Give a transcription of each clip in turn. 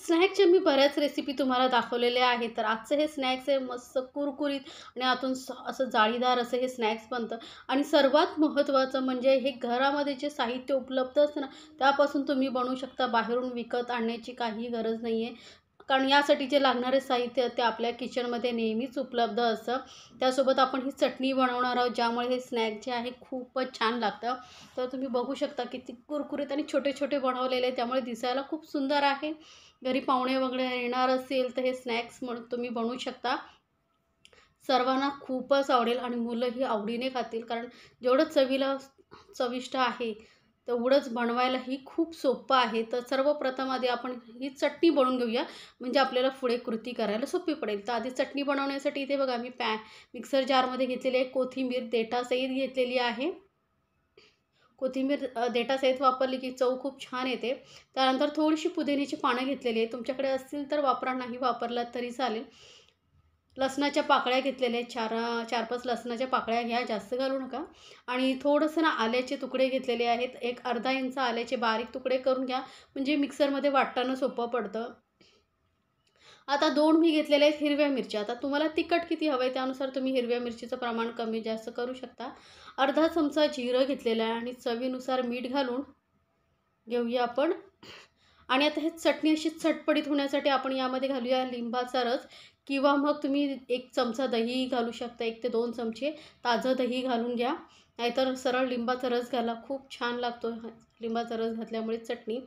स्नॅक्सच्या मी बऱ्याच रेसिपी तुम्हाला दाखवलेल्या आहेत. तर आजचं हे स्नॅक्स आहे मस्त कुरकुरीत आणि आतून असं जाळीदार असं हे स्नॅक्स बनतं. आणि सर्वात महत्त्वाचं म्हणजे हे घरामध्ये जे साहित्य उपलब्ध असतं ना, त्यापासून तुम्ही बनवू शकता. बाहेरून विकत आणण्याची काही गरज नाही आहे. कारण यासाठी जे लागणारे साहित्य ते आपल्या किचनमध्ये नेहमीच उपलब्ध असतं. त्यासोबत आपण ही चटणी बनवणार आहोत, ज्यामुळे हे स्नॅक जे आहे खूपच छान लागतं. तर तुम्ही बघू शकता किती कुरकुरीत आणि छोटे-छोटे बनवलेले आहे, त्यामुळे दिसायला खूप सुंदर आहे. घरी पाहुणे वगैरे येणार असेल तर हे स्नॅक्स म्हणून तुम्ही बनवू शकता. सर्वांना खूपच आवडेल आणि मुलंही आवडीने खातील. कारण जेवढं चवीला चविष्ट आहे, तेवढंच बनवायलाही खूप सोपं आहे. तर सर्वप्रथम आधी आपण ही चटणी बनवून घेऊया, म्हणजे आपल्याला पुढे कृती करायला सोपी पडेल. तर आधी चटणी बनवण्यासाठी इथे बघा मी मिक्सर जारमध्ये घेतलेली आहे कोथिंबीर देठासहित घेतलेली आहे. कोथिंबीर देठासहित वापरली की चव खूप छान येते. त्यानंतर थोडीशी पुदिन्याची पानं घेतलेली आहे. तुमच्याकडे असतील तर वापरा, नाही वापरलात तरी चालेल. लसणाच्या पाकळ्या घेतलेल्या आहेत. 4-5 लसणाच्या पाकळ्या घ्या, जास्त घालू नका. आणि थोडंसं ना आल्याचे तुकडे घेतलेले आहेत. एक अर्धा इंच आल्याचे बारीक तुकडे करून घ्या, म्हणजे मिक्सरमध्ये वाटताना सोपं पडतं. आता 2 मी घेतलेल्या आहेत हिरव्या मिरच्या. आता तुम्हाला तिखट किती हवं आहे त्यानुसार तुम्ही हिरव्या मिरचीचं प्रमाण कमी जास्त करू शकता. अर्धा चमचा जिरं घेतलेलं आहे आणि चवीनुसार मीठ घालून घेऊया आपण. आणि आता हे चटणी अशी चटपटीत होण्यासाठी आपण यामध्ये घालूया लिंबाचा रस, किंवा मग तुम्ही 1 चमचा दही घालू शकता. 1 ते 2 चमचे ताजं दही घालून घ्या. नाहीतर सरळ लिंबाचा रस घाला, खूप छान लागतो लिंबाचा रस घातल्यामुळे चटणी.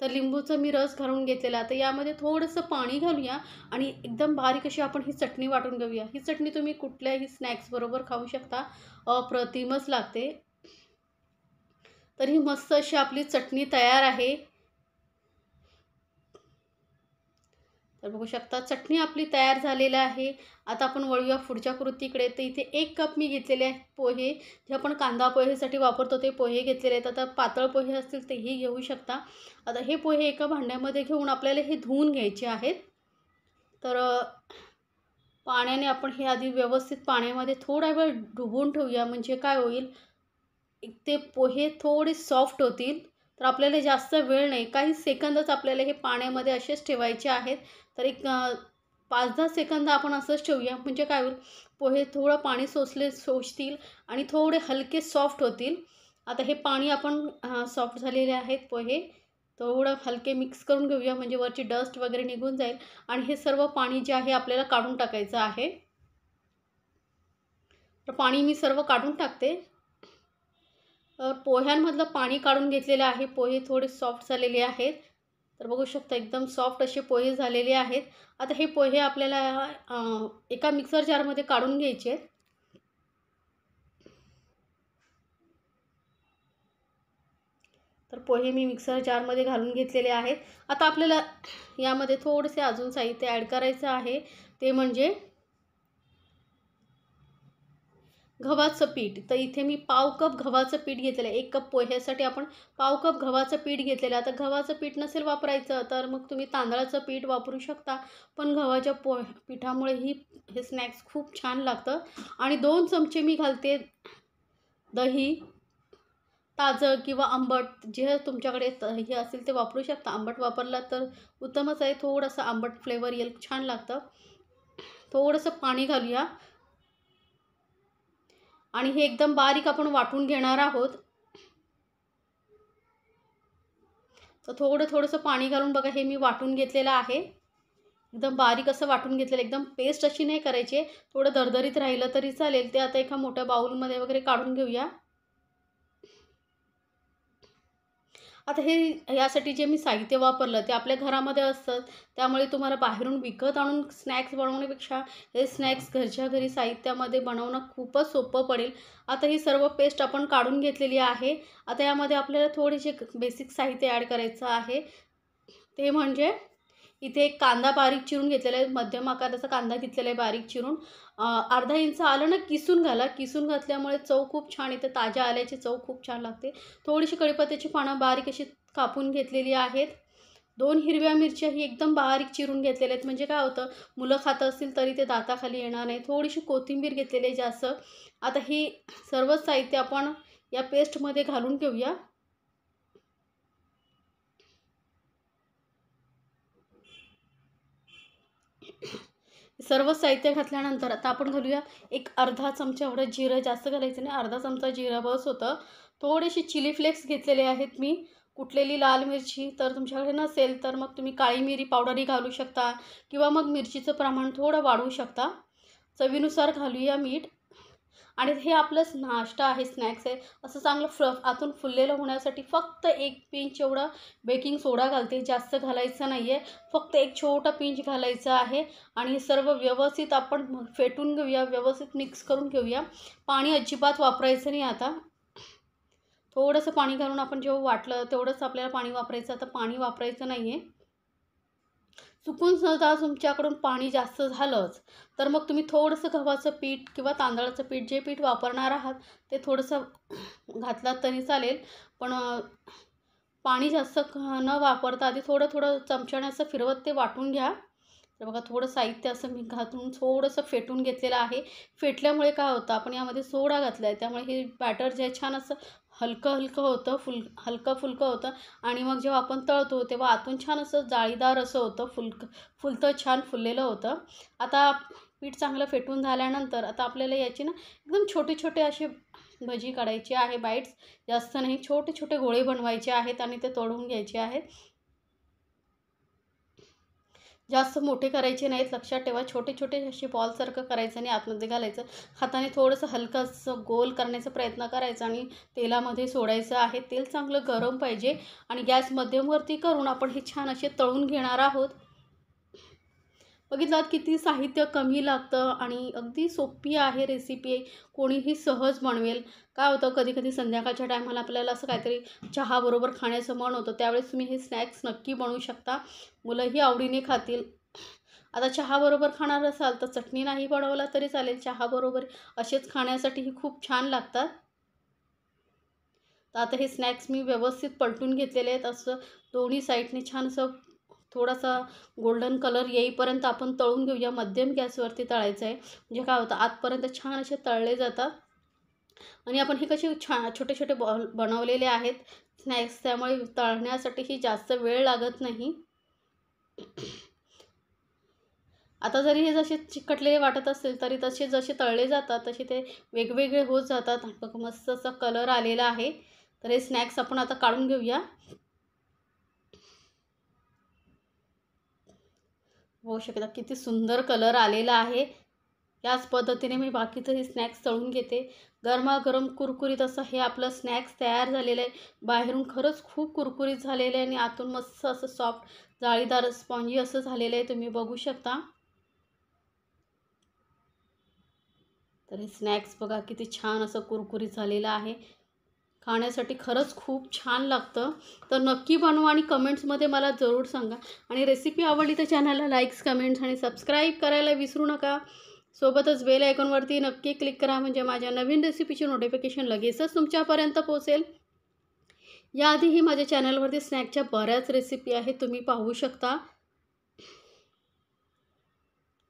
तर लिंबूचा मी रस घालून घेतलेला. आता यामध्ये थोडंसं पाणी घालूया आणि एकदम बारीक अशी आपण ही चटणी वाटून घेऊया. ही चटणी तुम्ही कुठल्याही स्नॅक्सबरोबर खाऊ शकता, अप्रतिमच लागते. तर ही मस्त अशी आपली चटणी तयार आहे. तर बघू शकता चटणी आपली तयार झालेली आहे. आता आपण वळूया पुढच्या कृतीकडे. तर इथे 1 कप मी घेतलेले आहेत पोहे, जे आपण कांदा पोहेसाठी वापरतो ते पोहे घेतलेले आहेत. आता पातळ पोहे असतील तेही घेऊ शकता. आता हे पोहे एका भांड्यामध्ये घेऊन आपल्याला हे धुवून घ्यायचे आहेत. तर पाण्याने आपण हे आधी व्यवस्थित पाण्यामध्ये थोडा वेळ डुबवून ठेवूया, म्हणजे काय होईल, एक ते पोहे थोडे सॉफ्ट होतील. तर आपल्याला जास्त वेळ नाही, काही सेकंदच आपल्याला हे पाण्यामध्ये असेच ठेवायचे आहेत. तर एक 5-10 सेकंद आपण असंच ठेवूया, म्हणजे काय होईल, पोहे थोडं पाणी शोषतील आणि थोडे हलके सॉफ्ट होतील. आता हे पाणी आपण सॉफ्ट झालेले आहेत पोहे, थोडं हलके मिक्स करून घेऊया, म्हणजे वरची डस्ट वगैरे निघून जाईल. आणि हे सर्व पाणी जे आहे आपल्याला काढून टाकायचं आहे. तर पाणी मी सर्व काढून टाकते. पोह्यांमधलं पाणी काढून घेतलेलं आहे. पोहे थोडे सॉफ्ट झालेले आहेत. तर बघू शकता एकदम सॉफ्ट असे पोहे झालेले आहेत. आता हे पोहे आपल्याला एका मिक्सर जारमध्ये काढून घ्यायचे आहेत. तर पोहे मी मिक्सर जारमध्ये घालून घेतलेले आहेत. आता आपल्याला यामध्ये थोडेसे अजून साहित्य ॲड करायचं आहे, ते म्हणजे गव्हाचं पीठ. तर इथे मी पाव कप गव्हाचं पीठ घेतलेलं आहे. 1 कप पोह्यासाठी आपण पाव कप गव्हाचं पीठ घेतलेलं आहे. आता गव्हाचं पीठ नसेल वापरायचं तर मग तुम्ही तांदळाचं पीठ वापरू शकता. पण गव्हाच्या पिठामुळेही हे स्नॅक्स खूप छान लागतं. आणि 2 चमचे मी घालते दही, ताजं किंवा आंबट, जे तुमच्याकडे हे असेल ते वापरू शकता. आंबट वापरलात तर उत्तमच आहे. थोडंसं आंबट फ्लेवर येईल, छान लागतं. थोडंसं पाणी घालूया आणि हे एकदम बारीक आपण वाटून घेणार आहोत. तर थोडंसं पाणी घालून बघा हे मी वाटून घेतलेलं आहे. एकदम बारीक असं वाटून घेतलेलं, एकदम पेस्ट अशी नाही करायची. थोडं दरदरीत राहिलं तरी चालेल. ते आता एका मोठ्या बाउलमध्ये वगैरे काढून घेऊया. आता हे यासाठी जे मी साहित्य वापरलं ते आपल्या घरामध्ये असतं, त्यामुळे तुम्हाला बाहेरून विकत आणून स्नॅक्स बनवण्यापेक्षा हे स्नॅक्स घरच्या घरी साहित्यामध्ये बनवणं खूपच सोपं पडेल. आता ही सर्व पेस्ट आपण काढून घेतलेली आहे. आता यामध्ये आपल्याला थोडेसे बेसिक साहित्य ॲड करायचं आहे, ते म्हणजे इथे एक कांदा बारीक चिरून घेतलेला आहे. मध्यम आकाराचा कांदा घेतलेला आहे बारीक चिरून. अर्धा इंच आलं ना किसून घाला. किसून घातल्यामुळे चव खूप छान येते. ताज्या आल्याची चव खूप छान लागते. थोडीशी कढीपत्त्याची पानं बारीक अशी कापून घेतलेली आहेत. 2 हिरव्या मिरच्या ही एकदम बारीक चिरून घेतलेल्या आहेत, म्हणजे काय होतं, मुलं खात असतील तरी ते दाताखाली येणार नाही. थोडीशी कोथिंबीर घेतलेली आहे जास्त. आता ही सर्व साहित्य आपण या पेस्टमध्ये घालून घेऊया. सर्व साहित्य घातल्यानंतर आता आपण घालूया एक अर्धा चमचा एवढं जिरं, जास्त घालायचं नाही, अर्धा चमचा जिरं बस होतं. थोडेसे चिली फ्लेक्स घेतलेले आहेत मी. कुटलेली लाल मिरची, तर तुमच्याकडे नसेल तर मग तुम्ही काळी मिरी पावडरही घालू शकता किंवा मग मिरचीचं प्रमाण थोडं वाढवू शकता. चवीनुसार घालूया मीठ. आणि हे आपलंच नाश्ता आहे, स्नॅक्स आहे. असं चांगलं आतून फुललेलं होण्यासाठी फक्त 1 पिंच एवढा बेकिंग सोडा घालते, जास्त घालायचं नाही आहे. फक्त एक छोटा पिंच घालायचा आहे आणि हे सर्व व्यवस्थित आपण फेटून घेऊया, व्यवस्थित मिक्स करून घेऊया. पाणी अजिबात वापरायचं नाही आता. थोडंसं पाणी घालून आपण जेव्हा वाटलं तेवढंच आपल्याला पाणी वापरायचं, आता पाणी वापरायचं नाही आहे. चुकून सहजा तुमच्याकडून पाणी जास्त झालंच तर मग तुम्ही थोडंसं गव्हाचं पीठ किंवा तांदळाचं पीठ, जे पीठ वापरणार आहात ते थोडंसं घातलात तरी चालेल. पण पाणी जास्त न वापरता आधी थोडं थोडं चमच्याने असं फिरवत ते वाटून घ्या. तर बघा थोडं साहित्य असं मी घालून थोडंसं फेटून घेतलेलं आहे. फेटल्यामुळे काय होतं, आपण यामध्ये सोडा घातला आहे त्यामुळे हे बॅटर जे आहे छान असं हलकं हलकं होतं, हलकं फुलकं होतं. आणि मग जेव्हा आपण तळतो तेव्हा आतून छान असं जाळीदार असं होतं, फुलतं छान फुललेलं होतं. आता पीठ चांगलं फेटून झाल्यानंतर आता आपल्याला याची ना एकदम छोटे छोटे असे भजी काढायची आहे, बाईट्स, जास्त नाही, छोटे छोटे गोळे बनवायचे आहेत आणि ते तळून घ्यायचे आहेत. जास्त मोठे करायचे नाहीत, लक्षात ठेवा. छोटे छोटे असे बॉलसारखं करायचं आणि आतमध्ये घालायचं. हाताने थोडंसं हलकंसं गोल करण्याचा प्रयत्न करायचा आणि तेलामध्ये सोडायचं आहे. तेल चांगलं गरम पाहिजे आणि गॅस मध्यमवरती करून आपण हे छान असे तळून घेणार आहोत. बघितलात किती साहित्य कमी लागतं आणि अगदी सोपी आहे रेसिपी, कोणीही सहज बनवेल. काय होतं, कधी कधी संध्याकाळच्या टायमाला आपल्याला असं काहीतरी चहाबरोबर खाण्याचं मन होतं, त्यावेळेस तुम्ही हे स्नॅक्स नक्की बनवू शकता. मुलंही आवडीने खातील. आता चहाबरोबर खाणार असाल तर चटणी नाही बनवला तरी चालेल, चहाबरोबर असेच खाण्यासाठीही खूप छान लागतात. तर आता हे स्नॅक्स मी व्यवस्थित पलटून घेतलेले आहेत. असं दोन्ही साईडने छान असं थोडासा गोल्डन कलर येईपर्यंत आपण तळून घेऊया. मध्यम गॅसवरती तळायचं आहे, म्हणजे काय होतं आतपर्यंत छान असे तळले जातात. आणि आपण हे कसे छोटे छोटे बॉल बनवलेले आहेत स्नॅक्स, त्यामुळे तळण्यासाठीही जास्त वेळ लागत नाही. आता जरी हे जसे चिकटलेले वाटत असेल तरी तसे जसे तळले जातात तसे ते वेगवेगळे होत जातात. बघा मस्त असा कलर आलेला आहे. तर हे स्नॅक्स आपण आता काढून घेऊया. होऊ शकता किती सुंदर कलर आलेला आहे. याच पद्धतीने मी बाकीचं हे स्नॅक्स तळून घेते. गरमागरम कुरकुरीत असं हे आपलं स्नॅक्स तयार झालेलं आहे. बाहेरून खरंच खूप कुरकुरीत झालेलं आहे आणि आतून मस्त असं सॉफ्ट जाळीदार स्पॉन्जी असं झालेलं आहे, तुम्ही बघू शकता. तर हे स्नॅक्स बघा किती छान असं कुरकुरीत झालेलं आहे. खाण्यासाठी खरंच खूप छान लागतं. तर नक्की बनवा आणि कमेंट्समध्ये मला जरूर सांगा. आणि रेसिपी आवडली तर चॅनलला लाईक्स, कमेंट्स आणि सबस्क्राईब करायला विसरू नका. सोबतच बेल आयकॉनवरती नक्की क्लिक करा, म्हणजे माझ्या नवीन रेसिपीची नोटिफिकेशन लगेचच तुमच्यापर्यंत पोहोचेल. याआधीही माझ्या चॅनलवरती स्नॅकच्या बऱ्याच रेसिपी आहेत, तुम्ही पाहू शकता.